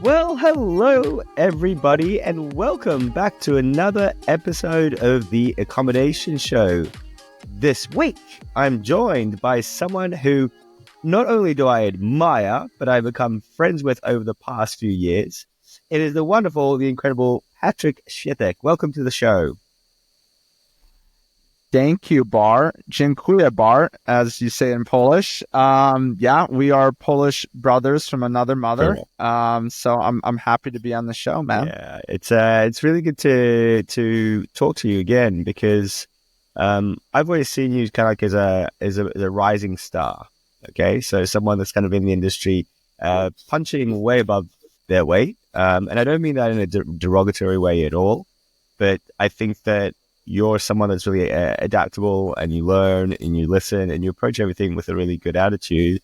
Well, hello everybody, and welcome back to another episode of the Accommodation Show. This week, I'm joined by someone who not only do I admire, but I've become friends with over the past few years. It is the wonderful, the incredible Patryk Swietek. Welcome to the show. Thank you, Bar. Dziękuję, Bar, as you say in Polish. We are Polish brothers from another mother. So I'm happy to be on the show, man. Yeah, it's really good to talk to you again because I've always seen you kind of like as a rising star. Okay, so someone that's kind of in the industry, punching way above their weight. And I don't mean that in a derogatory way at all, but I think that you're someone that's really adaptable, and you learn and you listen and you approach everything with a really good attitude,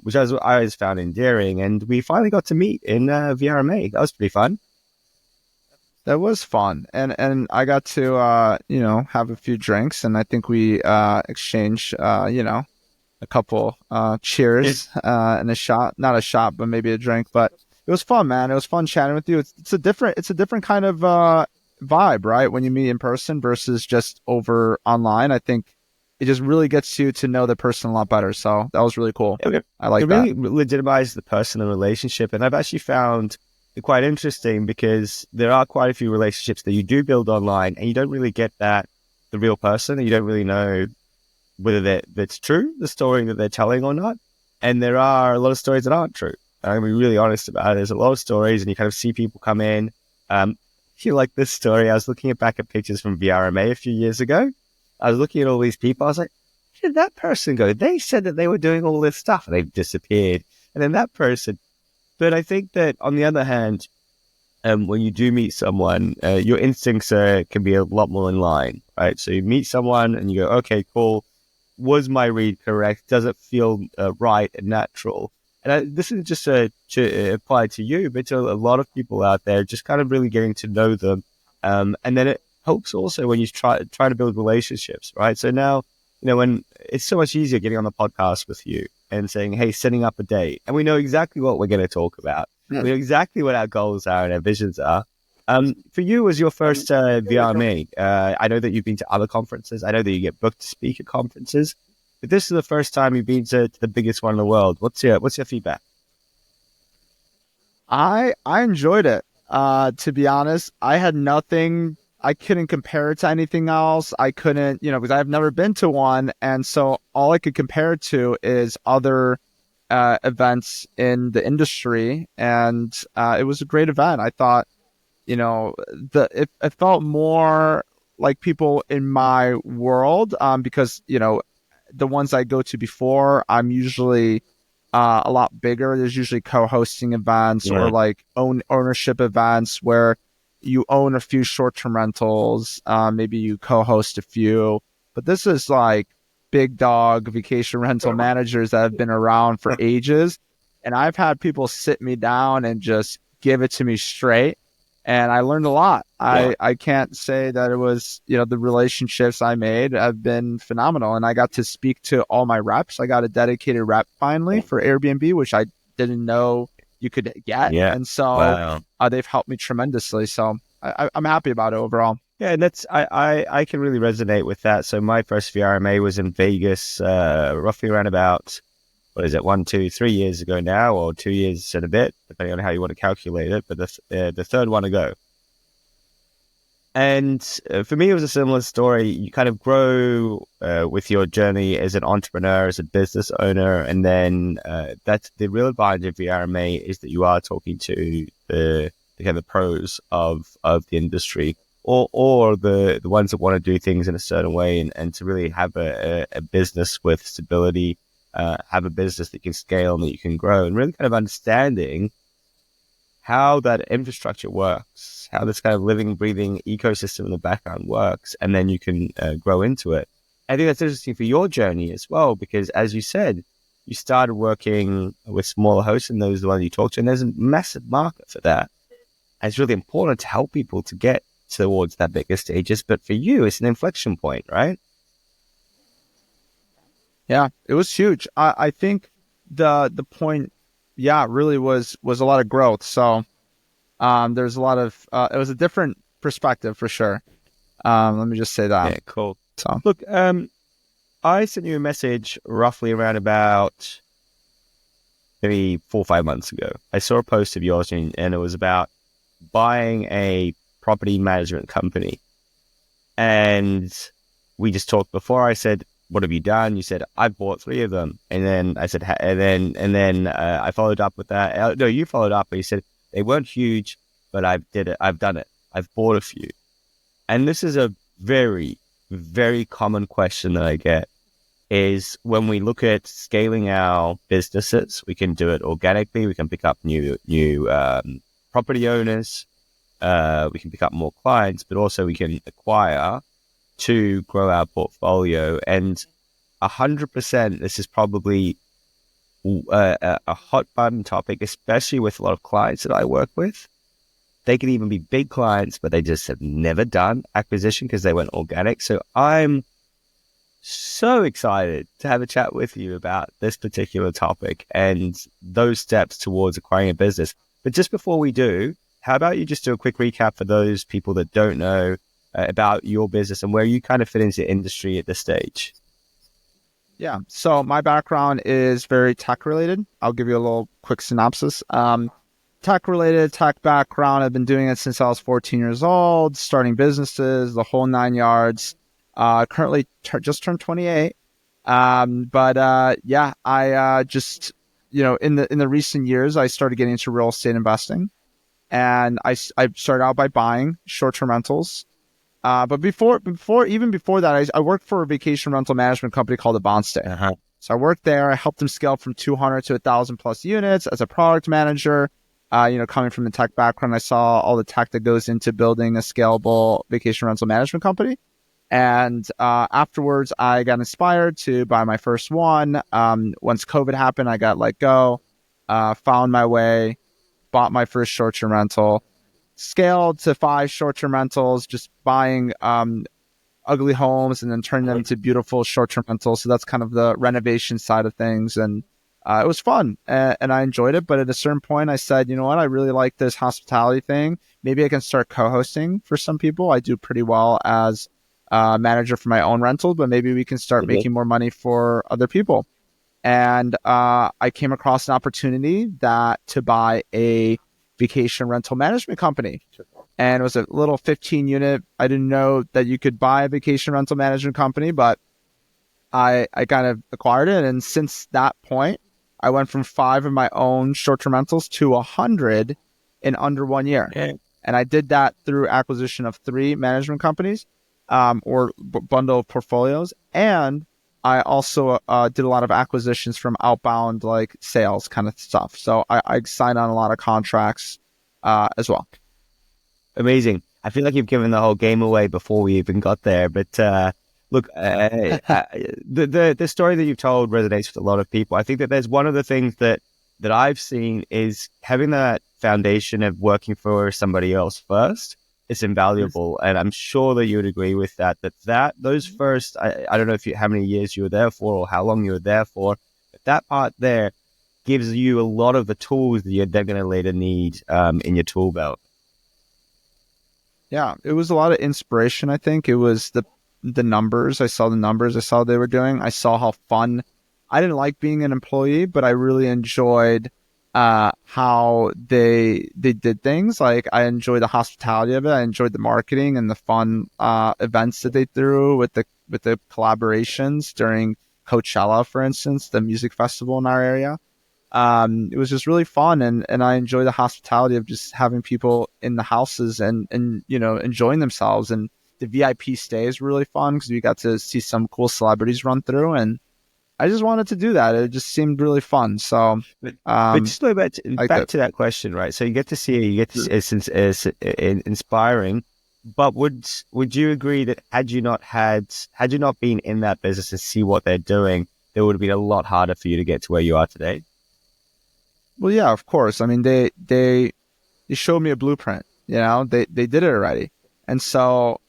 which I always found endearing. And we finally got to meet in VRMA. That was pretty fun. That was fun, and I got to have a few drinks, and I think we exchanged a couple cheers and a shot, not a shot, but maybe a drink. But it was fun, man. It was fun chatting with you. It's a different kind of vibe, right? When you meet in person versus just over online. I think it just really gets you to know the person a lot better. So that was really cool. I like that. It really legitimized the personal relationship. And I've actually found it quite interesting because there are quite a few relationships that you do build online and you don't really get the real person, and you don't really know whether that's true, the story that they're telling or not. And there are a lot of stories that aren't true. I'm going to be really honest about it. There's a lot of stories, and you kind of see people come in. You like this story? I was looking back at pictures from VRMA a few years ago. I was looking at all these people. I was like, where did that person go? They said that they were doing all this stuff and they've disappeared. And then that person. But I think that on the other hand, when you do meet someone, your instincts can be a lot more in line, right? So you meet someone and you go, okay, cool. Was my read correct? Does it feel right and natural? And this isn't just to apply to you, but to a lot of people out there, just kind of really getting to know them. And then it helps also when you try to build relationships, right? So now, when it's so much easier getting on the podcast with you and saying, hey, setting up a date. And we know exactly what we're going to talk about. We know exactly what our goals are and our visions are. For you, was your first VRMA. I know that you've been to other conferences. I know that you get booked to speak at conferences. But this is the first time you've been to the biggest one in the world. What's your feedback? I enjoyed it. To be honest, I had nothing. I couldn't compare it to anything else. I couldn't, because I've never been to one. And so all I could compare it to is other events in the industry. And it was a great event. I thought, it felt more like people in my world because, the ones I go to before, I'm usually a lot bigger. There's usually co-hosting events or like ownership events where you own a few short-term rentals. Maybe you co-host a few. But this is like big dog vacation rental managers that have been around for ages. And I've had people sit me down and just give it to me straight. And I learned a lot. I can't say that it was, the relationships I made have been phenomenal. And I got to speak to all my reps. I got a dedicated rep finally for Airbnb, which I didn't know you could get. Yeah. And so they've helped me tremendously. So I'm happy about it overall. Yeah, and I can really resonate with that. So my first VRMA was in Vegas, roughly around about, 1, 2, 3 years ago now, or 2 years and a bit, depending on how you want to calculate it, but the third one ago. And for me, it was a similar story. You kind of grow with your journey as an entrepreneur, as a business owner, and then that's the real advantage of VRMA is that you are talking to the kind of pros of the industry, or the ones that want to do things in a certain way, and to really have a business with stability. Have a business that you can scale and that you can grow, and really kind of understanding how that infrastructure works, how this kind of living, breathing ecosystem in the background works, and then you can grow into it. I think that's interesting for your journey as well, because as you said, you started working with smaller hosts, and those are the ones you talk to, and there's a massive market for that. And it's really important to help people to get towards that bigger stages, but for you, it's an inflection point, right? Yeah, it was huge. I think the point yeah, it really was a lot of growth. So there's a lot of it was a different perspective for sure. Let me just say that. Yeah, cool. So Look, I sent you a message roughly around about maybe 4 or 5 months ago. I saw a post of yours and it was about buying a property management company. And we just talked before. I said, "What have you done?" You said, "I've bought 3 of them." And then I said, I followed up with that. No, you followed up, but you said they weren't huge, but I've did it. I've done it. I've bought a few. And this is a very, very common question that I get is when we look at scaling our businesses, we can do it organically. We can pick up new property owners. We can pick up more clients, but also we can acquire to grow our portfolio. And 100%, this is probably a hot button topic, especially with a lot of clients that I work with. They can even be big clients, but they just have never done acquisition because they went organic. So I'm so excited to have a chat with you about this particular topic and those steps towards acquiring a business. But just before we do, how about you just do a quick recap for those people that don't know about your business and where you kind of fit into the industry at this stage? yeah, so my background is very tech related. I'll give you a little quick synopsis. Tech related, tech background. I've been doing it since I was 14 years old, starting businesses, the whole 9 yards. Currently just turned 28. Yeah, I just, in the recent years, I started getting into real estate investing, and I started out by buying short-term rentals. But even before that, I worked for a vacation rental management company called the Bonstay. Uh-huh. So I worked there. I helped them scale from 200 to 1,000 plus units as a product manager. Coming from the tech background, I saw all the tech that goes into building a scalable vacation rental management company. And afterwards, I got inspired to buy my first one. Once COVID happened, I got let go, found my way, bought my first short-term rental, scaled to 5 short-term rentals, just buying ugly homes and then turning them into beautiful short-term rentals. So that's kind of the renovation side of things. And it was fun and I enjoyed it. But at a certain point, I said, you know what? I really like this hospitality thing. Maybe I can start co-hosting for some people. I do pretty well as manager for my own rental, but maybe we can start making more money for other people. And I came across an opportunity to buy a vacation rental management company. And it was a little 15 unit. I didn't know that you could buy a vacation rental management company, but I kind of acquired it. And since that point, I went from 5 of my own short-term rentals to 100 in under 1 year. Yeah. And I did that through acquisition of 3 management companies or bundle of portfolios. And I also did a lot of acquisitions from outbound like sales kind of stuff. So I signed on a lot of contracts as well. Amazing. I feel like you've given the whole game away before we even got there. But look, the story that you've told resonates with a lot of people. I think that there's one of the things that I've seen is having that foundation of working for somebody else first. It's invaluable, and I'm sure that you would agree with that. Those first, I don't know how many years you were there for or how long you were there for, but that part there gives you a lot of the tools that you're then going to later need in your tool belt. Yeah, it was a lot of inspiration. I think it was the numbers. I saw the numbers. I saw what they were doing. I saw how fun. I didn't like being an employee, but I really enjoyed how they did things. Like I enjoyed the hospitality of it. I enjoyed the marketing and the fun events that they threw with the collaborations during Coachella, for instance, the music festival in our area. It was just really fun, and I enjoy the hospitality of just having people in the houses and enjoying themselves. And the VIP stay is really fun because we got to see some cool celebrities run through, and I just wanted to do that. It just seemed really fun. So, but just go back to that question, right? So you get to see it, you get to it's inspiring. But would you agree that had you not been in that business and see what they're doing, it would have been a lot harder for you to get to where you are today? Well, yeah, of course. I mean, they showed me a blueprint. They did it already, and so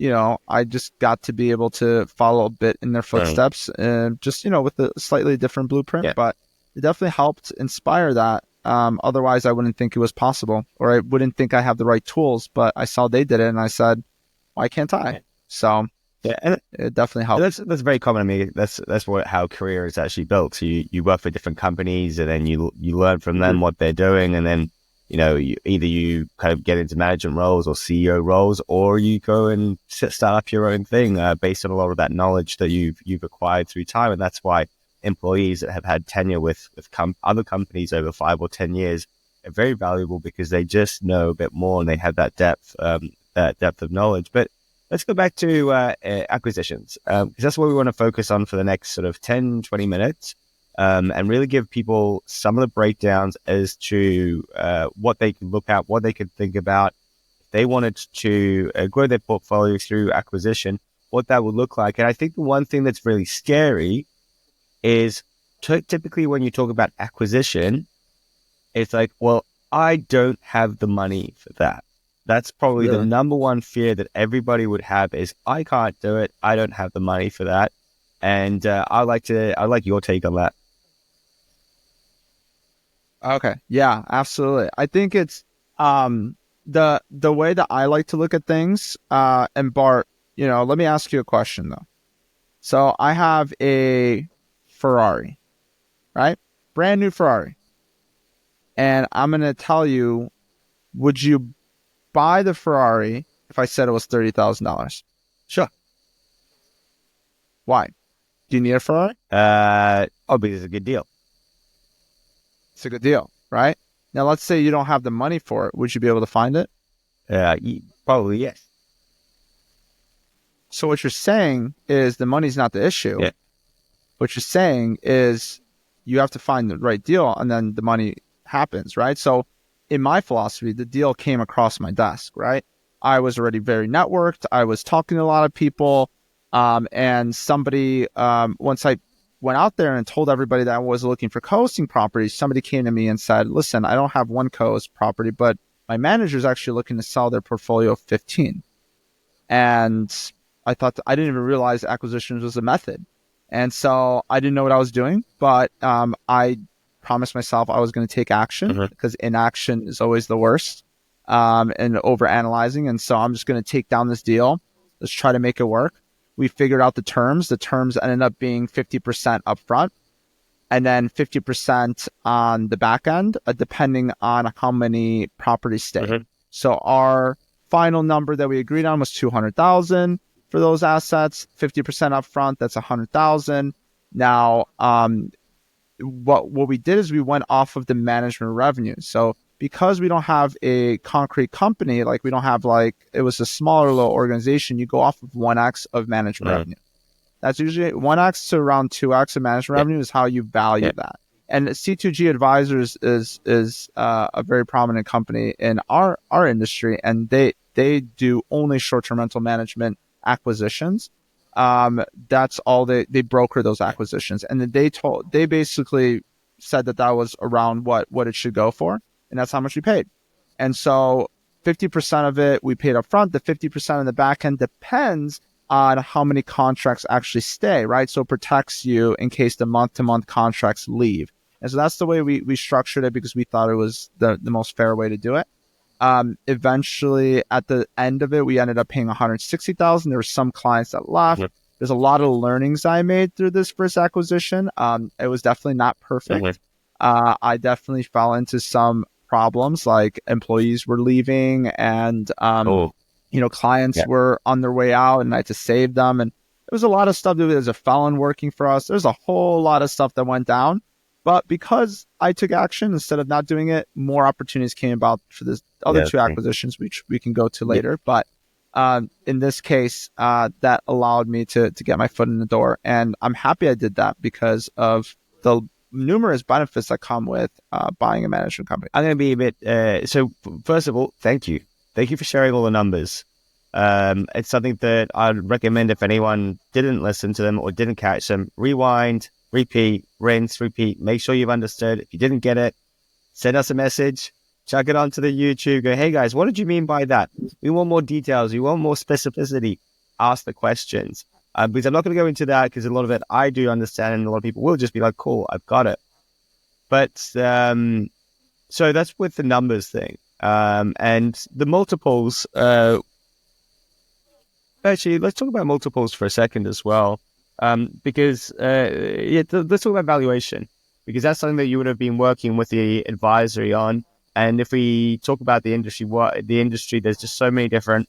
I just got to be able to follow a bit in their footsteps, and just with a slightly different blueprint. Yeah. But it definitely helped inspire that Otherwise, I wouldn't think it was possible, or I wouldn't think I have the right tools. But I saw they did it, and I said, why can't I? So Yeah, and it definitely helped. that's very common. I mean, that's what how career is actually built. So you work for different companies, and then you learn from them what they're doing, and then either you kind of get into management roles or CEO roles, or you go and start up your own thing based on a lot of that knowledge that you've acquired through time, and that's why employees that have had tenure with other companies over 5 or 10 years are very valuable because they just know a bit more and they have that depth of knowledge. But let's go back to acquisitions, because that's what we want to focus on for the next sort of 10, 20 minutes, and really give people some of the breakdowns as to what they can look at, what they could think about. If they wanted to grow their portfolio through acquisition, what that would look like. And I think the one thing that's really scary is typically when you talk about acquisition, it's like, well, I don't have the money for that. That's probably the number one fear that everybody would have is I can't do it. I don't have the money for that. And I'd like your take on that. Okay. Yeah, absolutely. I think it's the way that I like to look at things, and Bart, let me ask you a question though. So I have a Ferrari, right? Brand new Ferrari. And I'm gonna tell you, would you buy the Ferrari if I said it was $30,000? Sure. Why? Do you need a Ferrari? Because it's a good deal. It's a good deal, right? Now, let's say you don't have the money for it. Would you be able to find it? Probably yes. So what you're saying is the money's not the issue. Yeah. What you're saying is you have to find the right deal, and then the money happens, right? So in my philosophy, the deal came across my desk, right? I was already very networked. I was talking to a lot of people. And somebody, once I went out there and told everybody that I was looking for co-hosting properties, somebody came to me and said, listen, I don't have one co-host property, but my manager is actually looking to sell their portfolio of 15. And I thought I didn't even realize acquisitions was a method. And so I didn't know what I was doing, but I promised myself I was going to take action because inaction is always the worst, and over analyzing. And so I'm just going to take down this deal. Let's try to make it work. We figured out the terms. The terms ended up being 50% upfront and then 50% on the back end, depending on how many properties stay. So our final number that we agreed on was 200,000 for those assets, 50% upfront. That's 100,000. Now, what we did is we went off of the management revenue. So because we don't have a concrete company, like we don't have it was a smaller little organization, you go off of 1x of management revenue. That's usually 1x to around 2x of management revenue is how you value that. And C2G Advisors is a very prominent company in our industry, and they do only short-term rental management acquisitions. That's all they broker those acquisitions, and then they basically said that was around what it should go for, and that's how much we paid. And so 50% of it we paid up front. The 50% in the back end depends on how many contracts actually stay, right? So it protects you in case the month-to-month contracts leave. And so that's the way we structured it because we thought it was the most fair way to do it. Eventually, at the end of it, we ended up paying $160,000. There were some clients that left. There's a lot of learnings I made through this first acquisition. It was definitely not perfect. I definitely fell into some problems, like employees were leaving and clients were on their way out, and I had to save them. And there was a lot of stuff. There was a felon working for us. There's a whole lot of stuff that went down. But because I took action instead of not doing it, more opportunities came about for the other two acquisitions, which we can go to later. But in this case, that allowed me to get my foot in the door. And I'm happy I did that because of the numerous benefits that come with buying a management company. I'm going to be a bit... so first of all, thank you. Thank you for sharing all the numbers. It's something that I'd recommend if anyone didn't listen to them or didn't catch them, rewind, repeat, rinse, repeat. Make sure you've understood. If you didn't get it, send us a message, chuck it onto the YouTube, go, hey guys, what did you mean by that? We want more details. We want more specificity. Ask the questions. Because I'm not going to go into that because a lot of it I do understand and a lot of people will just be like, cool, I've got it. But So that's with the numbers thing. And the multiples, actually, let's talk about multiples for a second as well. Because, let's talk about valuation, because that's something that you would have been working with the advisory on. And if we talk about the industry, there's just so many different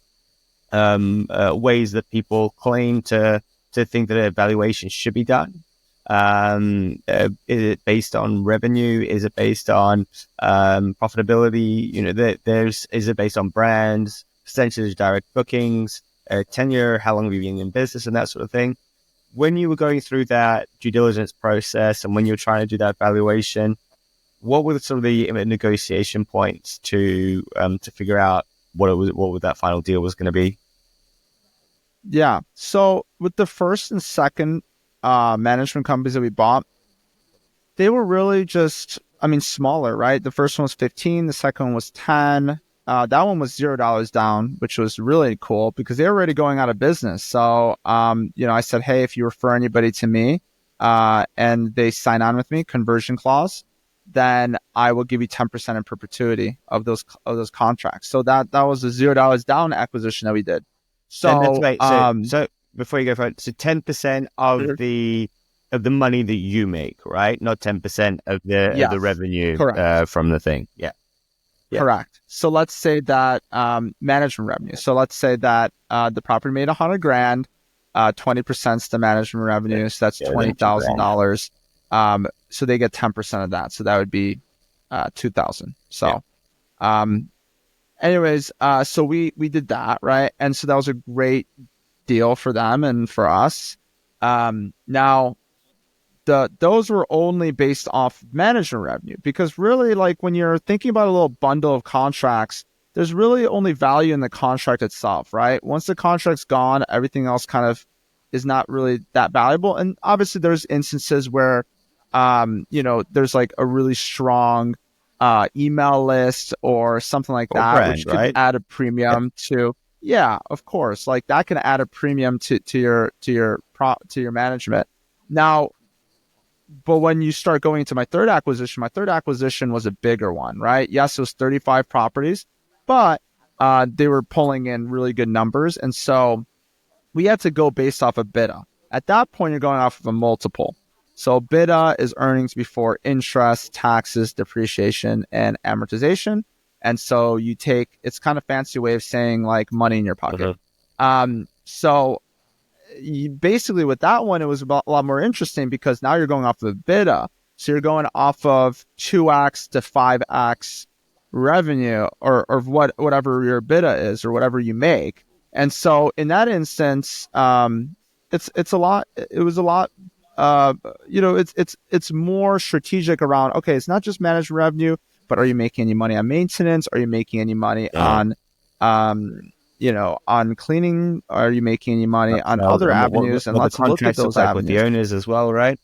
ways that people claim to think that evaluation should be done. Is it based on revenue? Is it based on profitability? Is it based on brands, percentage of direct bookings, tenure, how long have you been in business, and that sort of thing. When you were going through that due diligence process and when you were trying to do that valuation, what were some of the negotiation points to figure out what that final deal was going to be? Yeah. So with the first and second management companies that we bought, they were really just, smaller, right? The first one was 15, the second one was 10. That one was $0 down, which was really cool because they were already going out of business. So, I said, hey, if you refer anybody to me and they sign on with me, conversion clause, then I will give you 10% in perpetuity of those contracts. So that was a $0 down acquisition that we did. And that's So, right. So before you go for it, so 10% of the money that you make, right? Not 10% of the revenue from the thing. Yeah. Yeah. Correct. So let's say that management revenue. So let's say that the property made $100,000, 20% is the management revenue. So that's $20,000. So they get 10% of that. So that would be $2,000. So, anyways, so we did that, right? And so that was a great deal for them and for us. Now, those were only based off management revenue, because really, like, when you're thinking about a little bundle of contracts, there's really only value in the contract itself, right? Once the contract's gone, everything else kind of is not really that valuable. And obviously there's instances where, there's like a really strong email list or something like that, brand, which could add a premium to, of course, like that can add a premium to your management. Now, but when you start going into my third acquisition was a bigger one, right? Yes, it was 35 properties, but they were pulling in really good numbers. And so we had to go based off of beta. At that point, you're going off of a multiple. So beta is earnings before interest, taxes, depreciation, and amortization. And so it's kind of fancy way of saying like money in your pocket. So basically with that one, it was a lot more interesting because now you're going off of beta. So you're going off of 2x to 5x revenue or whatever your beta is or whatever you make. And so in that instance, it's a lot. It was a lot. It's more strategic around, okay, it's not just managed revenue, but are you making any money on maintenance? Are you making any money on cleaning? Are you making any money on other avenues? And let's look at those avenues. With the owners as well, right?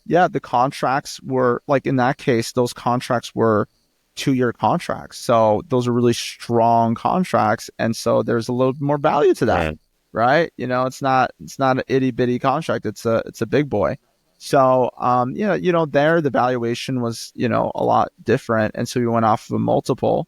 Yeah, the contracts were, like, in that case, those contracts were 2-year contracts. So those are really strong contracts. And so there's a little more value to that, right? It's not an itty bitty contract. It's a big boy. So, there, the valuation was, a lot different. And so we went off of a multiple.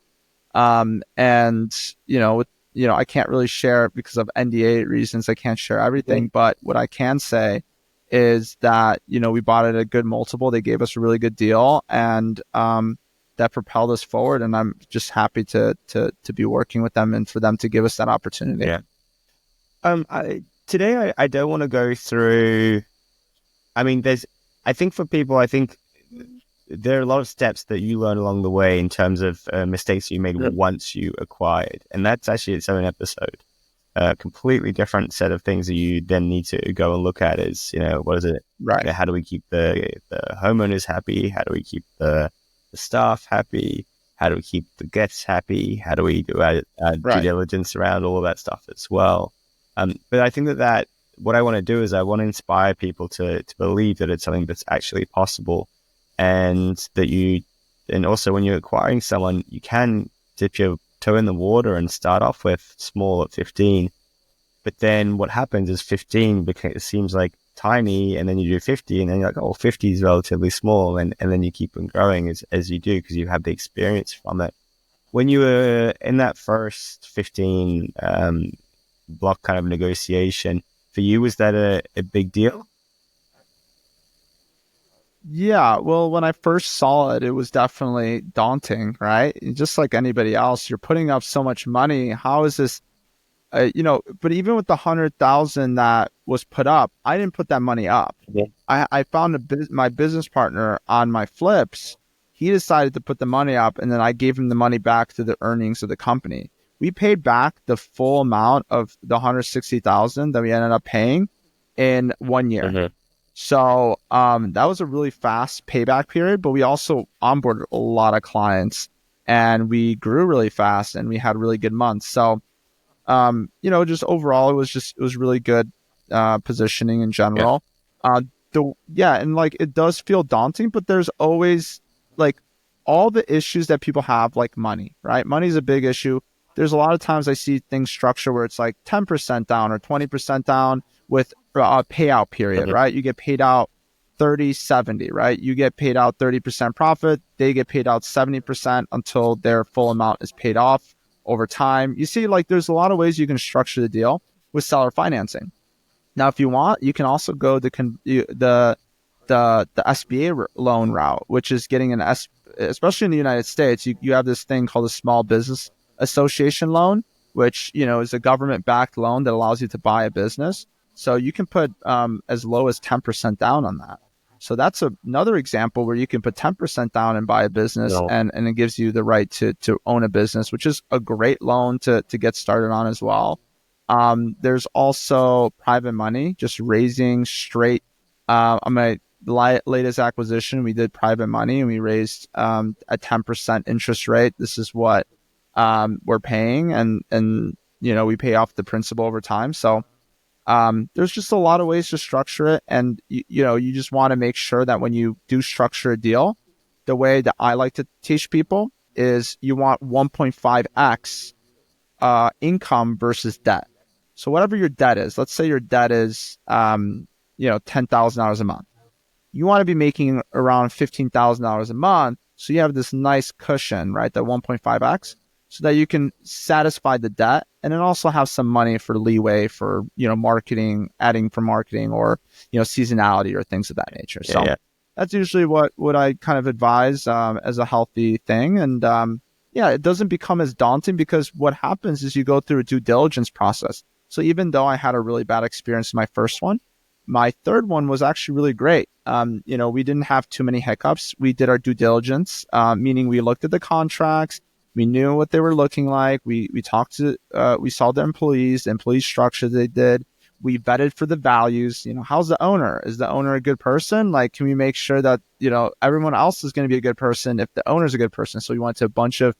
I can't really share because of NDA reasons. I can't share everything, but what I can say is that, we bought it at a good multiple. They gave us a really good deal, and that propelled us forward. And I'm just happy to be working with them and for them to give us that opportunity. Yeah. Today I don't want to go through. I think for people, there are a lot of steps that you learn along the way in terms of mistakes you made once you acquired. And that's actually its own episode. A completely different set of things that you then need to go and look at is, what is it? Right. How do we keep the homeowners happy? How do we keep the staff happy? How do we keep the guests happy? How do we do due diligence around all of that stuff as well? But I think that what I want to do is I want to inspire people to believe that it's something that's actually possible. And also when you're acquiring someone, you can dip your toe in the water and start off with small at 15. But then what happens is 15 seems like tiny, and then you do 50, and then you're like, oh, 50 is relatively small, and then you keep on growing as you do because you have the experience from it. When you were in that first 15 block kind of negotiation, for you, was that a big deal? Yeah, well, when I first saw it, it was definitely daunting, right? Just like anybody else, you're putting up so much money. How is this, but even with the 100,000 that was put up, I didn't put that money up. Yeah. I found my business partner on my flips. He decided to put the money up, and then I gave him the money back to the earnings of the company. We paid back the full amount of the 160,000 that we ended up paying in 1 year. Mm-hmm. So that was a really fast payback period, but we also onboarded a lot of clients and we grew really fast and we had really good months. So, just overall, it was really good positioning in Yeah. general. And like it does feel daunting, but there's always like all the issues that people have, like money, right? Money is a big issue. There's a lot of times I see things structure where it's like 10% down or 20% down with a payout period, Mm-hmm. right? You get paid out 30/70, right? You get paid out 30% profit. They get paid out 70% until their full amount is paid off over time. You see, like there's a lot of ways you can structure the deal with seller financing. Now, if you want, you can also go the SBA loan route, which is getting especially in the United States, you have this thing called a Small Business Association loan, which, is a government backed loan that allows you to buy a business. So you can put as low as 10% down on that. So that's another example where you can put 10% down and buy a business, No. and it gives you the right to own a business, which is a great loan to get started on as well. There's also private money, just raising straight. On my latest acquisition, we did private money and we raised a 10% interest rate. This is what we're paying, and we pay off the principal over time. So there's just a lot of ways to structure it, and you just want to make sure that when you do structure a deal, the way that I like to teach people is you want 1.5x income versus debt. So whatever your debt is, let's say your debt is $10,000 a month. You want to be making around $15,000 a month, so you have this nice cushion, right? That 1.5x, so that you can satisfy the debt and then also have some money for leeway for marketing, adding for marketing, or seasonality or things of that nature. Yeah, So yeah. that's usually what I kind of advise as a healthy thing. And it doesn't become as daunting because what happens is you go through a due diligence process. So even though I had a really bad experience in my first one, my third one was actually really great. We didn't have too many hiccups. We did our due diligence, meaning we looked at the contracts. We knew what they were looking like. We talked to, we saw the employee structure they did. We vetted for the values. How's the owner? Is the owner a good person? Like, can we make sure that, everyone else is going to be a good person if the owner's a good person? So we went to a bunch of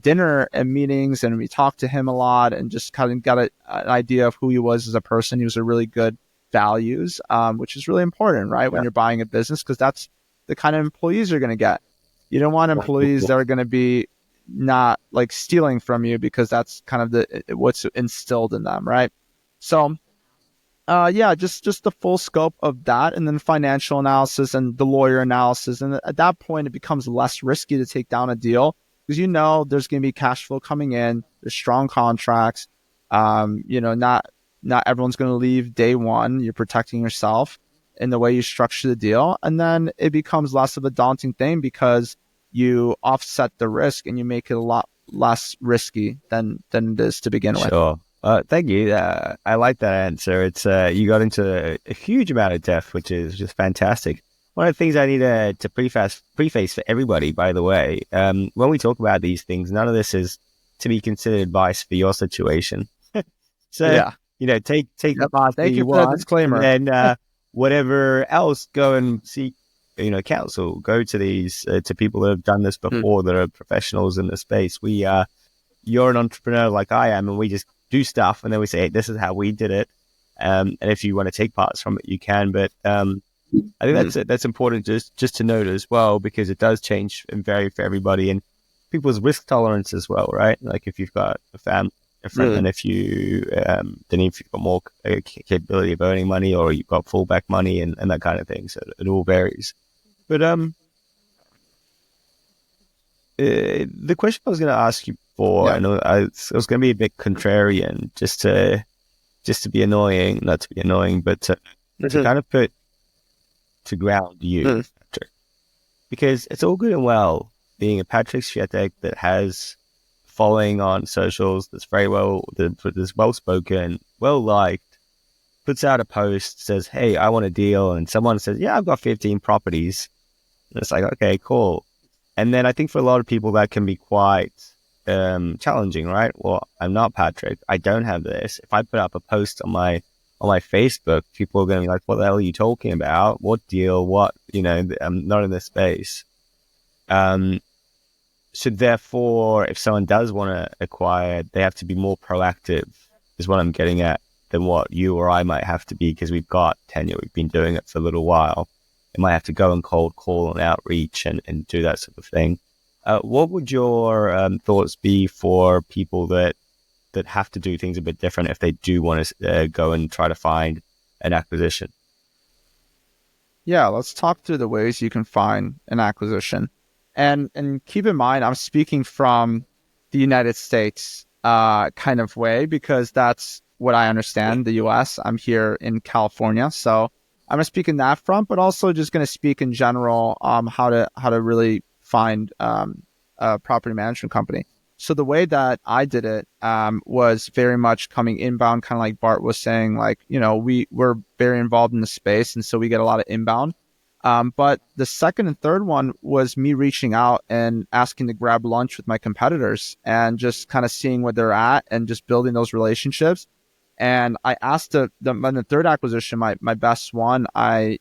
dinner and meetings, and we talked to him a lot and just kind of got an idea of who he was as a person. He was a really good values, which is really important, right? When Yeah. you're buying a business, because that's the kind of employees you're going to get. You don't want employees that are going to be not like stealing from you, because that's kind of what's instilled in them, right? So just the full scope of that, and then financial analysis and the lawyer analysis. And at that point, it becomes less risky to take down a deal because there's going to be cash flow coming in. There's strong contracts. Not everyone's going to leave day one. You're protecting yourself in the way you structure the deal, and then it becomes less of a daunting thing because you offset the risk and you make it a lot less risky than it is to begin with. Sure. Thank you. I like that answer. It's you got into a huge amount of depth, which is just fantastic. One of the things I need to preface for everybody, by the way, when we talk about these things, none of this is to be considered advice for your situation. So, Yeah. take the Yep. path that Thank you you for that want, disclaimer. and then whatever else, go and seek, counsel. Go to these to people that have done this before, that are professionals in the space. You're an entrepreneur like I am, and we just do stuff, and then we say, hey, this is how we did it. And if you want to take parts from it, you can. But I think that's important just to note as well, because it does change and vary for everybody and people's risk tolerance as well, right? Like if you've got a different Really? than if you've got more capability of earning money or you've got fallback money and that kind of thing. So it all varies. But the question I was going to ask you before, Yeah. I know I was going to be a bit contrarian, just to be annoying, not to be annoying, but to Mhm. kind of put to ground you, Mhm. Patrick, because it's all good and well being a Patryk Swietek that has following on socials, that's well spoken, well liked, puts out a post, says, "Hey, I want a deal," and someone says, "Yeah, I've got 15 properties." And it's like, okay, cool. And then I think for a lot of people that can be quite challenging, right? Well, I'm not Patryk. I don't have this. If I put up a post on my Facebook, people are going to be like, "What the hell are you talking about? What deal? What I'm not in this space." Um, so therefore, if someone does want to acquire, they have to be more proactive, is what I'm getting at, than what you or I might have to be because we've got tenure. We've been doing it for a little while. They might have to go and cold call and outreach and do that sort of thing. What would your thoughts be for people that have to do things a bit different if they do want to go and try to find an acquisition? Yeah, let's talk through the ways you can find an acquisition. And keep in mind, I'm speaking from the United States kind of way because that's what I understand, the US. I'm here in California. So I'm gonna speak in that front, but also just gonna speak in general how to really find a property management company. So the way that I did it was very much coming inbound, kind of like Bart was saying, like, we're very involved in the space. And so we get a lot of inbound. But the second and third one was me reaching out and asking to grab lunch with my competitors and just kind of seeing where they're at and just building those relationships. And I asked the third acquisition, my best one, I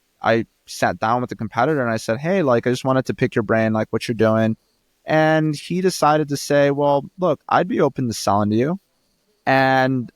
sat down with the competitor and I said, "Hey, like, I just wanted to pick your brain, like what you're doing." And he decided to say, "Well, look, I'd be open to selling to you." And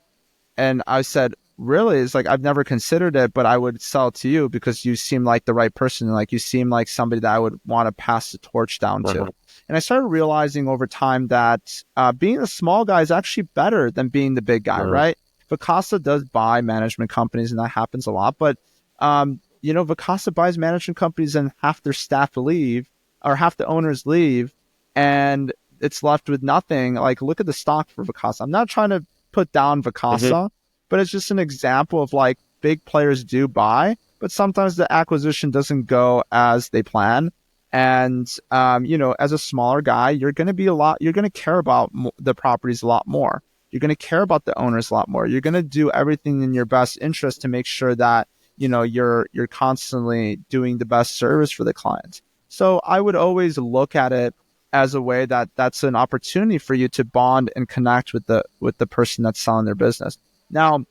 I said, "Really?" It's like, "I've never considered it, but I would sell it to you because you seem like the right person. Like, you seem like somebody that I would want to pass the torch down to." Mhm. And I started realizing over time that being a small guy is actually better than being the big guy, Mhm. right? Vacasa does buy management companies, and that happens a lot. But Vacasa buys management companies, and half their staff leave, or half the owners leave, and it's left with nothing. Like, look at the stock for Vacasa. I'm not trying to put down Mhm. Vacasa, but it's just an example of like big players do buy, but sometimes the acquisition doesn't go as they plan. And as a smaller guy, you're going to care about the properties a lot more. You're going to care about the owners a lot more. You're going to do everything in your best interest to make sure that you're constantly doing the best service for the client. So I would always look at it as a way that that's an opportunity for you to bond and connect with the person that's selling their business. Now,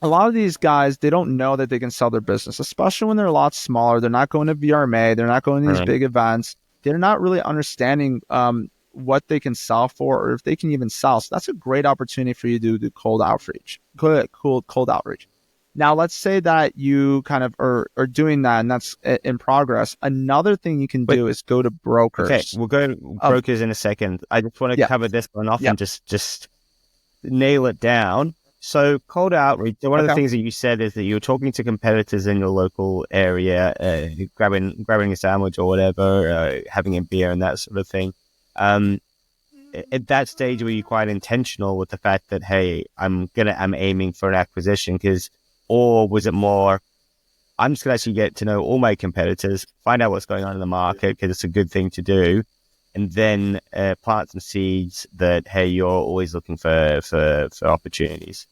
a lot of these guys, they don't know that they can sell their business, especially when they're a lot smaller. They're not going to VRMA. They're not going to these Mhm. big events. They're not really understanding what they can sell for or if they can even sell. So that's a great opportunity for you to do cold outreach. Cold outreach. Now, let's say that you kind of are doing that and that's in progress. Another thing you can Wait, do is go to okay, brokers. we'll go Oh, brokers in a second. I just want to yeah, cover this one off yeah. and just nail it down. So cold outreach. So one of the Okay. things that you said is that you were talking to competitors in your local area, grabbing a sandwich or whatever, having a beer and that sort of thing. Um, at that stage, were you quite intentional with the fact that, hey, I'm aiming for an acquisition? Or was it more, I'm just going to actually get to know all my competitors, find out what's going on in the market because it's a good thing to do, and then plant some seeds that, hey, you're always looking for opportunities.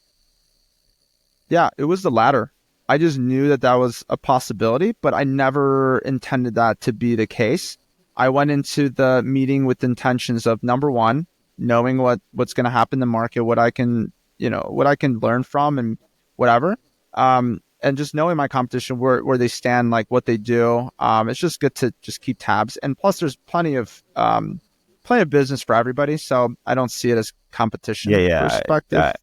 Yeah, it was the latter. I just knew that that was a possibility, but I never intended that to be the case. I went into the meeting with intentions of number one, knowing what's going to happen in the market, what I can learn from and whatever. And just knowing my competition, where they stand, like what they do. It's just good to just keep tabs. And plus, there's plenty of business for everybody, so I don't see it as Yeah, competition yeah. perspective.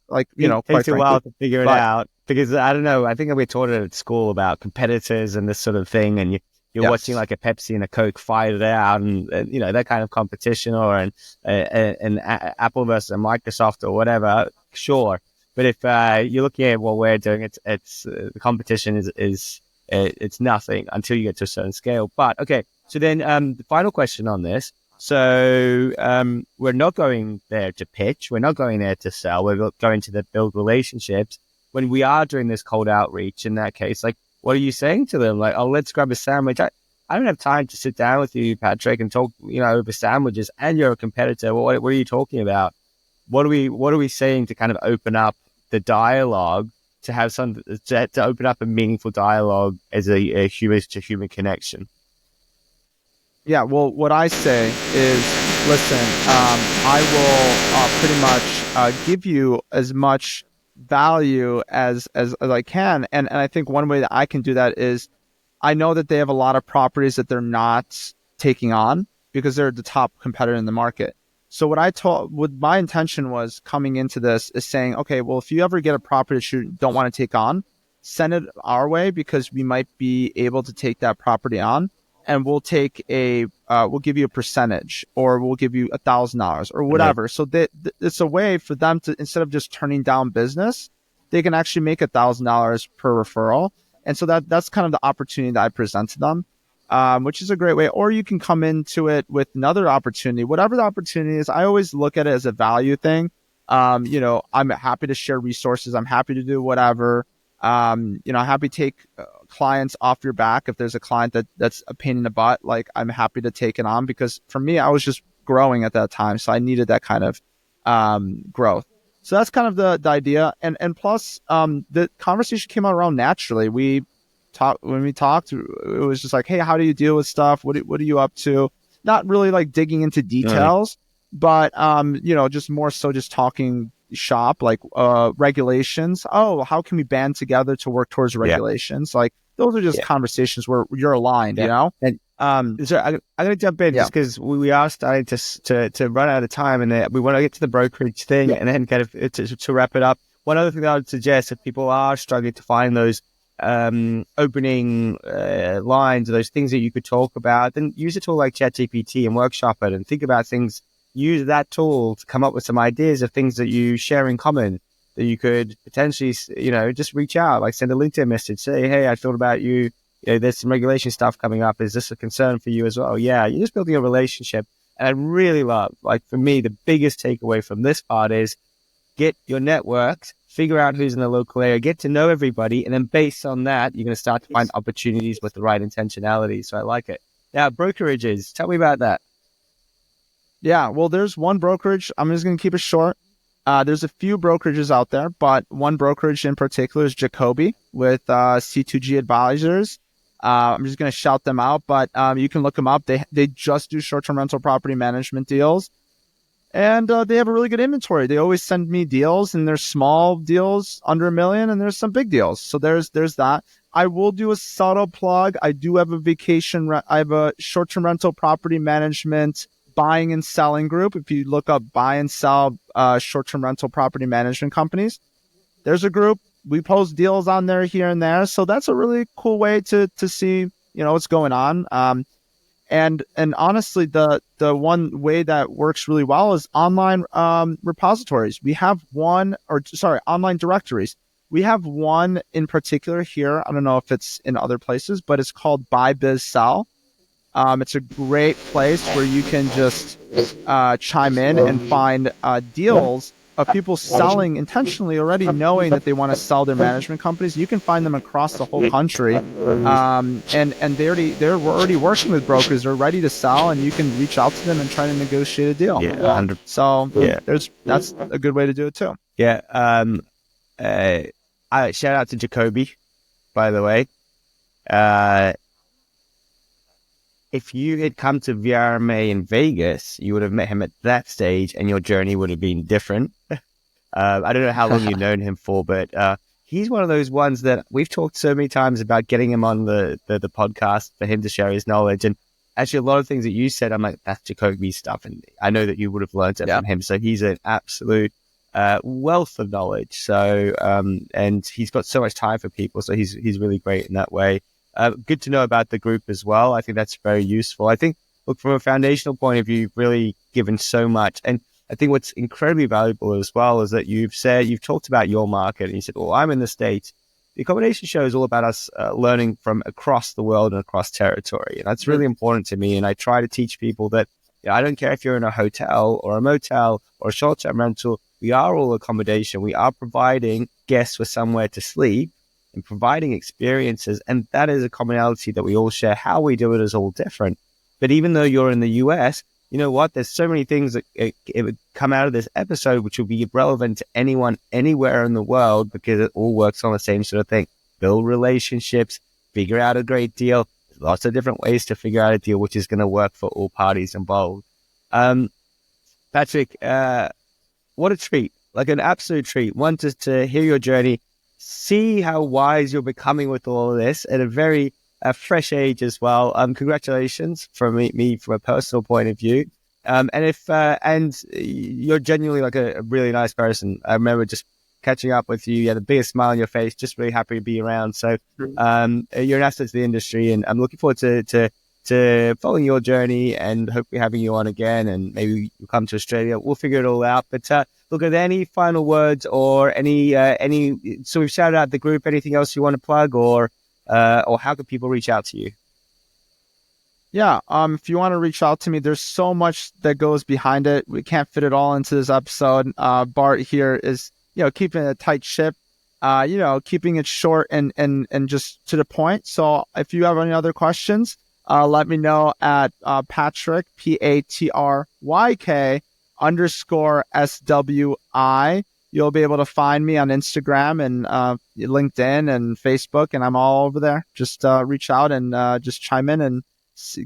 Like, It quite takes a while frankly. to figure it But out because I don't know. I think we taught it at school about competitors and this sort of thing, and you're watching like a Pepsi and a Coke fight it out, and you know, that kind of competition, or an Apple versus a Microsoft or whatever, sure. But if you're looking at what we're doing, it's the competition is it's nothing until you get to a certain scale. But okay, so then the final question on this. So we're not going there to pitch. We're not going there to sell. We're going to build relationships. When we are doing this cold outreach, in that case, like, what are you saying to them? Like, oh, let's grab a sandwich. I don't have time to sit down with you, Patryk, and talk, you know, over sandwiches. And you're a competitor. What are you talking about? What are we saying to kind of open up the dialogue, to have to open up a meaningful dialogue as a human to human connection? Yeah, well, what I say is, listen, I will pretty much give you as much value as I can, and I think one way that I can do that is, I know that they have a lot of properties that they're not taking on because they're the top competitor in the market. So what my intention was coming into this is saying, okay, well, if you ever get a property that you don't want to take on, send it our way, because we might be able to take that property on, and we'll we'll give you a percentage, or we'll give you $1,000 or whatever. Right. So that it's a way for them to, instead of just turning down business, they can actually make $1,000 per referral. And so that's kind of the opportunity that I present to them, which is a great way. Or you can come into it with another opportunity, whatever the opportunity is. I always look at it as a value thing. You know, I'm happy to share resources. I'm happy to do whatever. You know, happy to take clients off your back. If there's a client that's a pain in the butt, like, I'm happy to take it on, because for me, I was just growing at that time. So I needed that kind of growth. So that's kind of the idea. And plus, the conversation came out around naturally. When we talked, it was just like, hey, how do you deal with stuff? What are you up to? Not really like digging into details, but, you know, just more so just talking shop, like regulations. Oh, how can we band together to work towards regulations? Like, those are just conversations where you're aligned, you know? And so I'm going to jump in just because we are starting to run out of time, and we want to get to the brokerage thing and then kind of to wrap it up. One other thing that I would suggest, if people are struggling to find those opening lines, or those things that you could talk about, then use a tool like ChatGPT and workshop it and think about things. Use that tool to come up with some ideas of things that you share in common, that you could potentially, you know, just reach out, like send a LinkedIn message, say, hey, I thought about you. You know, there's some regulation stuff coming up. Is this a concern for you as well? Yeah, you're just building a relationship. And I really love, like, for me, the biggest takeaway from this part is get your networks, figure out who's in the local area, get to know everybody. And then based on that, you're going to start to find opportunities with the right intentionality. So I like it. Now, brokerages, tell me about that. Yeah, well, there's one brokerage. I'm just going to keep it short. There's a few brokerages out there, but one brokerage in particular is Jacoby with C2G Advisors. I'm just going to shout them out, but you can look them up. They just do short-term rental property management deals, and they have a really good inventory. They always send me deals, and there's small deals under $1 million, and there's some big deals. So there's that. I will do a subtle plug. I do have I have a short-term rental property management buying and selling group. If you look up buy and sell short-term rental property management companies, there's a group. We post deals on there here and there. So that's a really cool way to see, you know, what's going on. And honestly, the one way that works really well is online repositories. We have online directories. We have one in particular here. I don't know if it's in other places, but it's called Buy Biz Sell. It's a great place where you can just chime in and find deals of people selling intentionally, already knowing that they want to sell their management companies. You can find them across the whole country, and they're already working with brokers. They're ready to sell, and you can reach out to them and try to negotiate a deal. Yeah, 100%. So that's a good way to do it too. Yeah. I shout out to Jacoby, by the way. If you had come to VRMA in Vegas, you would have met him at that stage, and your journey would have been different. I don't know how long you've known him for, but he's one of those ones that we've talked so many times about getting him on the podcast for him to share his knowledge. And actually, a lot of things that you said, I'm like, that's Jacoby stuff. And I know that you would have learned it from him. So he's an absolute wealth of knowledge. So, and he's got so much time for people. So he's really great in that way. Good to know about the group as well. I think that's very useful. I think, look, from a foundational point of view, you've really given so much. And I think what's incredibly valuable as well is that you've talked about your market and you said, well, I'm in the States. The accommodation show is all about us learning from across the world and across territory. And that's really important to me. And I try to teach people that I don't care if you're in a hotel or a motel or a short-term rental, we are all accommodation. We are providing guests with somewhere to sleep and providing experiences. And that is a commonality that we all share. How we do it is all different. But even though you're in the US, you know what? There's so many things that it would come out of this episode, which will be relevant to anyone, anywhere in the world, because it all works on the same sort of thing. Build relationships, figure out a great deal. There's lots of different ways to figure out a deal, which is going to work for all parties involved. Patryk, what a treat, like an absolute treat. One, to hear your journey, see how wise you're becoming with all of this at a very fresh age as well. Congratulations from me from a personal point of view. And you're genuinely like a really nice person. I remember just catching up with you. You had the biggest smile on your face, just really happy to be around. So, you're an asset to the industry, and I'm looking forward to following your journey and hopefully having you on again, and maybe you'll come to Australia. We'll figure it all out. But look, are there any final words or any, so we've shouted out the group, anything else you want to plug, or how can people reach out to you? Yeah, if you want to reach out to me, there's so much that goes behind it. We can't fit it all into this episode. Bart here is, keeping a tight ship, keeping it short and just to the point. So if you have any other questions, let me know at Patryk, Patryk _SWI. You'll be able to find me on Instagram and LinkedIn and Facebook, and I'm all over there. Just reach out and just chime in and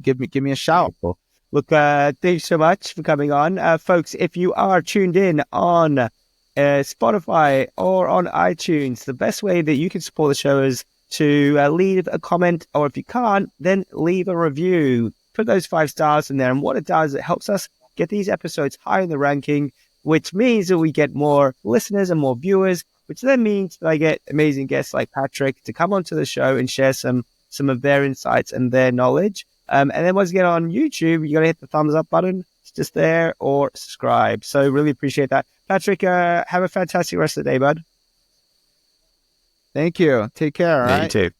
give me a shout. Cool. Look, thanks so much for coming on. Folks, if you are tuned in on Spotify or on iTunes, the best way that you can support the show is to leave a comment, or if you can't, then leave a review. Put those 5 stars in there. And what it does, it helps us get these episodes high in the ranking, which means that we get more listeners and more viewers, which then means that I get amazing guests like Patryk to come onto the show and share some of their insights and their knowledge. And then once you get on YouTube, you got to hit the thumbs up button. It's just there, or subscribe. So really appreciate that. Patryk, have a fantastic rest of the day, bud. Thank you. Take care. All right? You too.